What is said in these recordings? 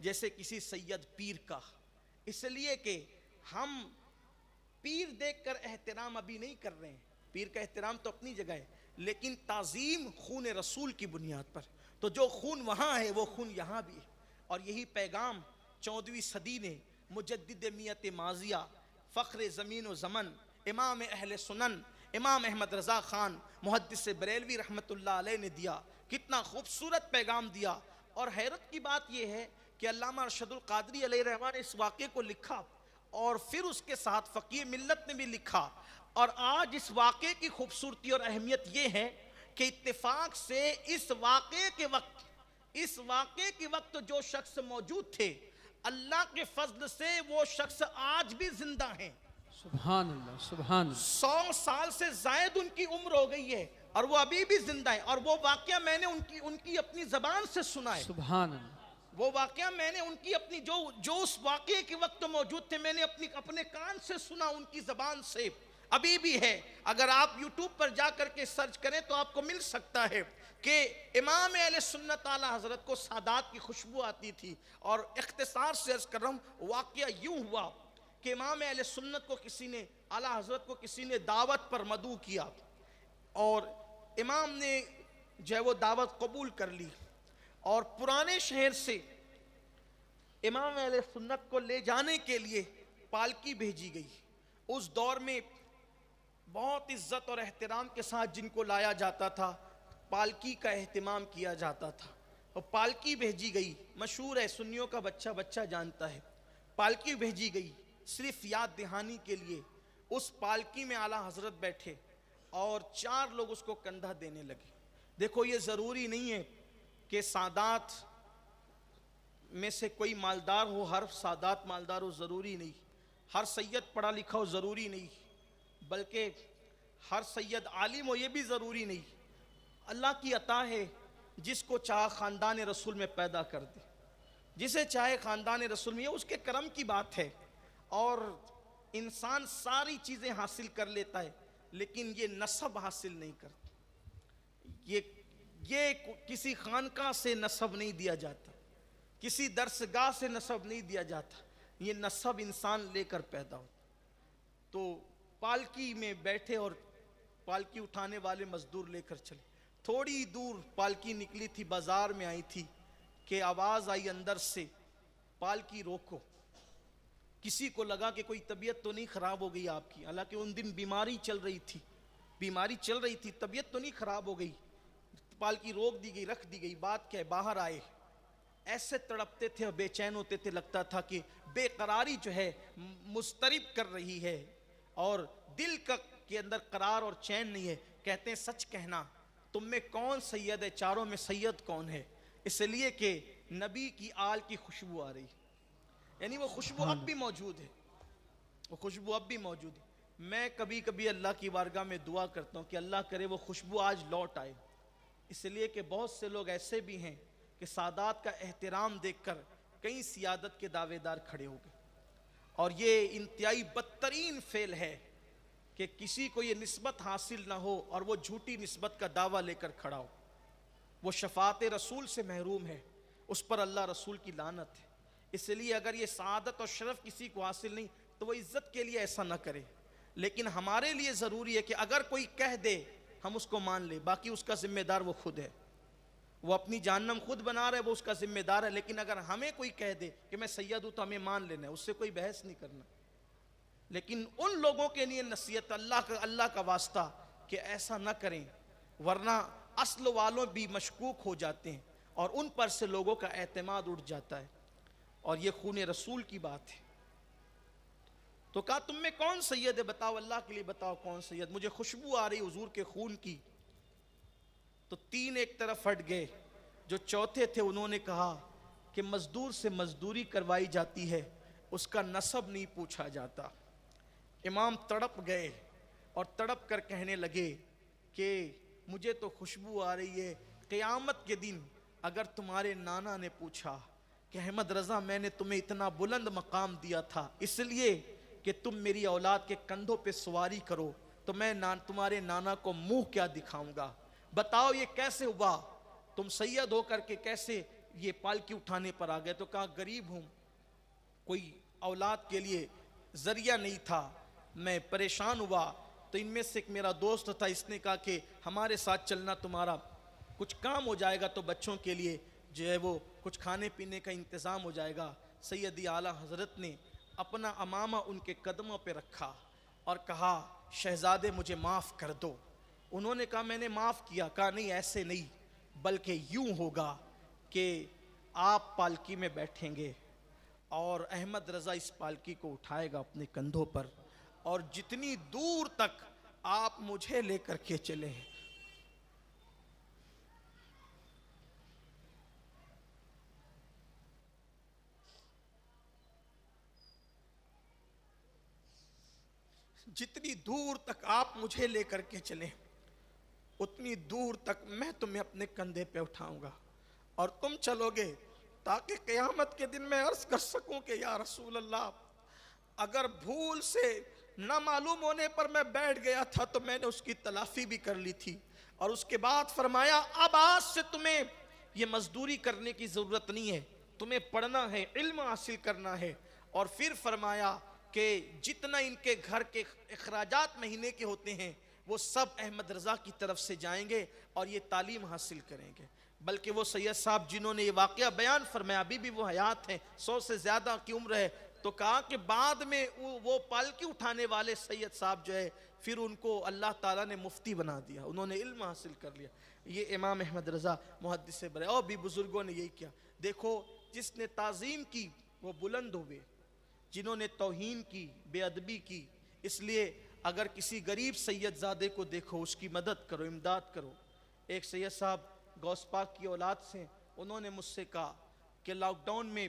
جیسے کسی سید پیر کا، اس لیے کہ ہم پیر دیکھ کر احترام ابھی نہیں کر رہے ہیں، پیر کا احترام تو اپنی جگہ ہے، لیکن تعظیم خون رسول کی بنیاد پر، تو جو خون وہاں ہے وہ خون یہاں بھی ہے۔ اور یہی پیغام 14ویں صدی نے مجدد میت ماضیہ، فخر زمین و زمن، امام اہل سنن امام احمد رضا خان محدث بریلوی رحمۃ اللہ علیہ نے دیا۔ کتنا خوبصورت پیغام دیا۔ اور حیرت کی بات یہ ہے کہ علامہ ارشد القادری علیہ الرحمہ نے اس واقعے کو لکھا، اور پھر اس کے ساتھ فقیہ ملت نے بھی لکھا، اور آج اس واقعے کی خوبصورتی اور اہمیت یہ ہے کہ اتفاق سے اس واقعے کے وقت جو شخص موجود تھے، اللہ کے فضل سے وہ شخص آج بھی زندہ ہیں۔ سبحان اللہ، سبحان اللہ۔ 100 سال سے زائد ان کی عمر ہو گئی ہے اور وہ ابھی بھی زندہ ہیں، اور وہ واقعہ میں نے ان کی اپنی زبان سے سنا ہے۔ سبحان اللہ۔ وہ واقعہ میں نے ان کی اپنی جو اس واقعے کے وقت موجود تھے، میں نے اپنے کان سے سنا، ان کی زبان سے، ابھی بھی ہے۔ اگر آپ یوٹیوب پر جا کر کے سرچ کریں تو آپ کو مل سکتا ہے کہ امام اہل سنت اعلی حضرت کو سادات کی خوشبو آتی تھی۔ اور اختصار سے عرض کر رہا ہوں، واقعہ یوں ہوا کہ امام اہل سنت کو اعلی حضرت کو کسی نے دعوت پر مدعو کیا، اور امام نے جو ہے وہ دعوت قبول کر لی، اور پرانے شہر سے امام اہل سنت کو لے جانے کے لیے پالکی بھیجی گئی۔ اس دور میں بہت عزت اور احترام کے ساتھ جن کو لایا جاتا تھا، پالکی کا اہتمام کیا جاتا تھا، اور پالکی بھیجی گئی۔ مشہور ہے، سنیوں کا بچہ جانتا ہے۔ پالکی بھیجی گئی صرف یاد دہانی کے لیے۔ اس پالکی میں اعلیٰ حضرت بیٹھے اور 4 لوگ اس کو کندھا دینے لگے۔ دیکھو، یہ ضروری نہیں ہے کہ سادات میں سے کوئی مالدار ہو، ہر سادات مالدار ہو، ضروری نہیں۔ ہر سید پڑھا لکھا ہو، ضروری نہیں۔ بلکہ ہر سید عالم ہو، یہ بھی ضروری نہیں۔ اللہ کی عطا ہے، جس کو چاہے خاندان رسول میں پیدا کر دے، جسے چاہے خاندان رسول میں، یہ اس کے کرم کی بات ہے۔ اور انسان ساری چیزیں حاصل کر لیتا ہے، لیکن یہ نسب حاصل نہیں کرتا۔ یہ کسی خانقاہ سے نسب نہیں دیا جاتا، کسی درسگاہ سے نسب نہیں دیا جاتا، یہ نسب انسان لے کر پیدا ہوتا۔ تو پالکی میں بیٹھے اور پالکی اٹھانے والے مزدور لے کر چلے۔ تھوڑی دور پالکی نکلی تھی، بازار میں آئی تھی کہ آواز آئی اندر سے، پالکی روکو۔ کسی کو لگا کہ کوئی طبیعت تو نہیں خراب ہو گئی آپ کی، حالانکہ ان دن بیماری چل رہی تھی، طبیعت تو نہیں خراب ہو گئی۔ پالکی روک دی گئی، رکھ دی گئی۔ بات کیا ہے، باہر آئے، ایسے تڑپتے تھے اور بے چین ہوتے تھے، لگتا تھا کہ بے قراری جو ہے مضطرب کر رہی ہے، اور دل کے اندر قرار اور چین نہیں ہے۔ کہتے ہیں سچ کہنا، تم میں کون سید ہے، چاروں میں سید کون ہے؟ اس لیے کہ نبی کی آل کی خوشبو آ رہی، یعنی وہ خوشبو اب بھی موجود ہے، میں کبھی کبھی اللہ کی بارگاہ میں دعا کرتا ہوں کہ اللہ کرے وہ خوشبو آج لوٹ آئے۔ اس لیے کہ بہت سے لوگ ایسے بھی ہیں کہ سادات کا احترام دیکھ کر کئی سیادت کے دعوے دار کھڑے ہو گئے، اور یہ انتہائی بدترین فعل ہے کہ کسی کو یہ نسبت حاصل نہ ہو اور وہ جھوٹی نسبت کا دعویٰ لے کر کھڑا ہو۔ وہ شفاعت رسول سے محروم ہے، اس پر اللہ رسول کی لعنت ہے۔ اس لیے اگر یہ سعادت اور شرف کسی کو حاصل نہیں تو وہ عزت کے لیے ایسا نہ کرے، لیکن ہمارے لیے ضروری ہے کہ اگر کوئی کہہ دے ہم اس کو مان لیں، باقی اس کا ذمہ دار وہ خود ہے، وہ اپنی جہنم خود بنا رہا ہے، وہ اس کا ذمہ دار ہے۔ لیکن اگر ہمیں کوئی کہہ دے کہ میں سید ہوں تو ہمیں مان لینا ہے، اس سے کوئی بحث نہیں کرنا۔ لیکن ان لوگوں کے لیے نصیحت، اللہ کا واسطہ کہ ایسا نہ کریں، ورنہ اصل والوں بھی مشکوک ہو جاتے ہیں اور ان پر سے لوگوں کا اعتماد اٹھ جاتا ہے، اور یہ خون رسول کی بات ہے۔ تو کہا تم میں کون سید ہے، بتاؤ، اللہ کے لیے بتاؤ کون سید، مجھے خوشبو آ رہی حضور کے خون کی۔ تو 3 ایک طرف ہٹ گئے، جو چوتھے تھے انہوں نے کہا کہ مزدور سے مزدوری کروائی جاتی ہے، اس کا نسب نہیں پوچھا جاتا۔ امام تڑپ گئے اور تڑپ کر کہنے لگے کہ مجھے تو خوشبو آ رہی ہے، قیامت کے دن اگر تمہارے نانا نے پوچھا کہ احمد رضا میں نے تمہیں اتنا بلند مقام دیا تھا اس لیے کہ تم میری اولاد کے کندھوں پہ سواری کرو، تو میں تمہارے نانا کو منہ کیا دکھاؤں گا؟ بتاؤ یہ کیسے ہوا؟ تم سید ہو کر کے کیسے یہ پالکی اٹھانے پر آ گئے تو کہا غریب ہوں, کوئی اولاد کے لیے ذریعہ نہیں تھا, میں پریشان ہوا. تو ان میں سے ایک میرا دوست تھا, اس نے کہا کہ ہمارے ساتھ چلنا, تمہارا کچھ کام ہو جائے گا تو بچوں کے لیے جو ہے وہ کچھ کھانے پینے کا انتظام ہو جائے گا. سیدی اعلیٰ حضرت نے اپنا امامہ ان کے قدموں پہ رکھا اور کہا شہزادے مجھے معاف کر دو. انہوں نے کہا میں نے معاف کیا. کہا نہیں ایسے نہیں, بلکہ یوں ہوگا کہ آپ پالکی میں بیٹھیں گے اور احمد رضا اس پالکی کو اٹھائے گا اپنے کندھوں پر, اور جتنی دور تک آپ مجھے لے کر کے چلے جتنی دور تک آپ مجھے لے کر کے چلیں اتنی دور تک میں تمہیں اپنے کندھے پہ اٹھاؤں گا اور تم چلو گے, تاکہ قیامت کے دن میں عرض کر سکوں کہ یا رسول اللہ اگر بھول سے نہ معلوم ہونے پر میں بیٹھ گیا تھا تو میں نے اس کی تلافی بھی کر لی تھی. اور اس کے بعد فرمایا اب آج سے تمہیں یہ مزدوری کرنے کی ضرورت نہیں ہے, تمہیں پڑھنا ہے, علم حاصل کرنا ہے. اور پھر فرمایا کہ جتنا ان کے گھر کے اخراجات مہینے کے ہوتے ہیں وہ سب احمد رضا کی طرف سے جائیں گے اور یہ تعلیم حاصل کریں گے. بلکہ وہ سید صاحب جنہوں نے یہ واقعہ بیان فرمایا ابھی بھی وہ حیات ہیں, 100 سے زیادہ کی عمر ہے, تو کہا کہ بعد میں وہ پالکی اٹھانے والے سید صاحب جو ہے پھر ان کو اللہ تعالیٰ نے مفتی بنا دیا, انہوں نے علم حاصل کر لیا. یہ امام احمد رضا محدث برے, اور بھی بزرگوں نے یہی کیا. دیکھو جس نے تعظیم کی وہ بلند ہوئے, جنہوں نے توہین کی, بے ادبی کی. اس لیے اگر کسی غریب سید زادے کو دیکھو اس کی مدد کرو, امداد کرو. ایک سید صاحب غوث پاک کی اولاد سے, انہوں نے مجھ سے کہا کہ لاک ڈاؤن میں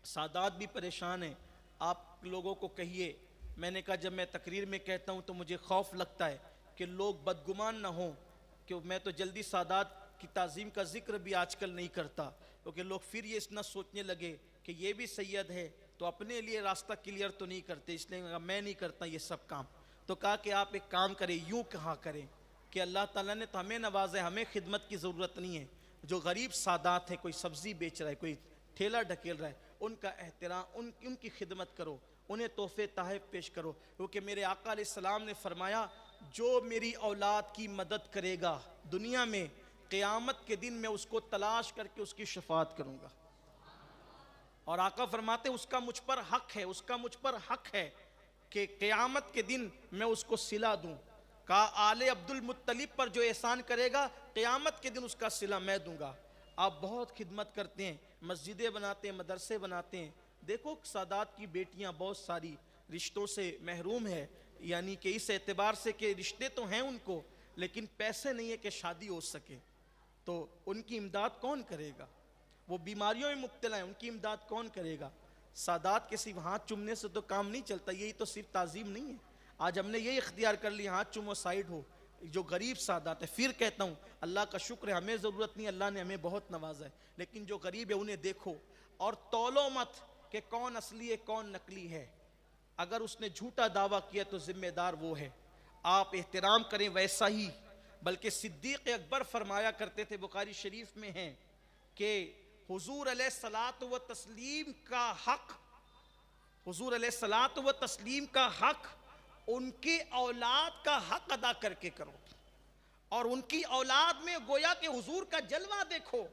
سادات بھی پریشان ہیں, آپ لوگوں کو کہیے. میں نے کہا جب میں تقریر میں کہتا ہوں تو مجھے خوف لگتا ہے کہ لوگ بدگمان نہ ہوں, کہ میں تو جلدی سادات کی تعظیم کا ذکر بھی آج کل نہیں کرتا, کیونکہ لوگ پھر یہ نہ سوچنے لگے کہ یہ بھی سید ہے تو اپنے لیے راستہ کلیئر تو نہیں کرتے, اس لیے میں نہیں کرتا یہ سب کام. تو کہا کہ آپ ایک کام کریں, یوں کہا کریں کہ اللہ تعالیٰ نے تو ہمیں نوازا ہے, ہمیں خدمت کی ضرورت نہیں ہے. جو غریب سادات ہیں, کوئی سبزی بیچ رہا ہے, کوئی ٹھیلا ڈھکیل رہا ہے, ان کا احترام, ان کی خدمت کرو, انہیں تحفے تحائف پیش کرو. کیونکہ میرے آقا علیہ السلام نے فرمایا جو میری اولاد کی مدد کرے گا دنیا میں, قیامت کے دن میں اس کو تلاش کر کے اس کی شفاعت کروں گا. اور آقا فرماتے اس کا مجھ پر حق ہے, اس کا مجھ پر حق ہے کہ قیامت کے دن میں اس کو صلہ دوں. کہا آل عبد المطلب پر جو احسان کرے گا قیامت کے دن اس کا صلہ میں دوں گا. آپ بہت خدمت کرتے ہیں, مسجدیں بناتے ہیں, مدرسے بناتے ہیں. دیکھو سادات کی بیٹیاں بہت ساری رشتوں سے محروم ہے, یعنی کہ اس اعتبار سے کہ رشتے تو ہیں ان کو لیکن پیسے نہیں ہے کہ شادی ہو سکے. تو ان کی امداد کون کرے گا؟ وہ بیماریوں میں مبتلا ہیں, ان کی امداد کون کرے گا؟ سادات کے صرف ہاتھ چومنے سے تو کام نہیں چلتا, یہی تو صرف تعظیم نہیں ہے. آج ہم نے یہی اختیار کر لیا, ہاتھ چومو سائیڈ ہو. جو غریب سادات ہے, پھر کہتا ہوں اللہ کا شکر ہے ہمیں ضرورت نہیں, اللہ نے ہمیں بہت نوازا ہے, لیکن جو غریب ہے انہیں دیکھو اور تولو مت کہ کون اصلی ہے کون نقلی ہے. اگر اس نے جھوٹا دعویٰ کیا تو ذمہ دار وہ ہے. آپ احترام کریں ویسا ہی. بلکہ صدیق اکبر فرمایا کرتے تھے, بخاری شریف میں ہیں, کہ حضور علیہ الصلاۃ و تسلیم کا حق, حضور علیہ الصلاۃ و تسلیم کا حق ان کی اولاد کا حق ادا کر کے کرو. اور ان کی اولاد میں گویا کہ حضور کا جلوہ دیکھو,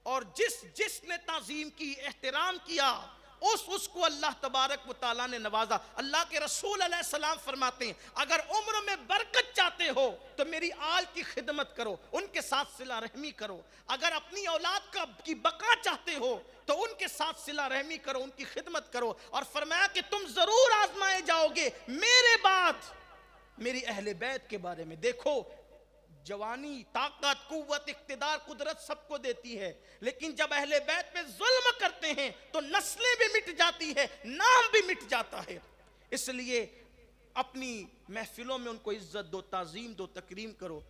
اور جس نے تعظیم کی, احترام کیا, اس کو اللہ تبارک و تعالیٰ نے نوازا. اللہ کے رسول علیہ السلام فرماتے ہیں اگر عمر میں برکت چاہتے ہو تو میری آل کی خدمت کرو, ان کے ساتھ صلہ رحمی کرو. اگر اپنی اولاد کی بقا چاہتے ہو تو ان کے ساتھ صلہ رحمی کرو, ان کی خدمت کرو. اور فرمایا کہ تم ضرور آزمائے جاؤ گے میرے بعد, میری اہل بیت کے بارے میں. دیکھو جوانی, طاقت, قوت, اقتدار, قدرت سب کو دیتی ہے, لیکن جب اہل بیت پہ ظلم کرتے ہیں تو نسلیں بھی مٹ جاتی ہے, نام بھی مٹ جاتا ہے. اس لیے اپنی محفلوں میں ان کو عزت دو, تعظیم دو, تکریم کرو.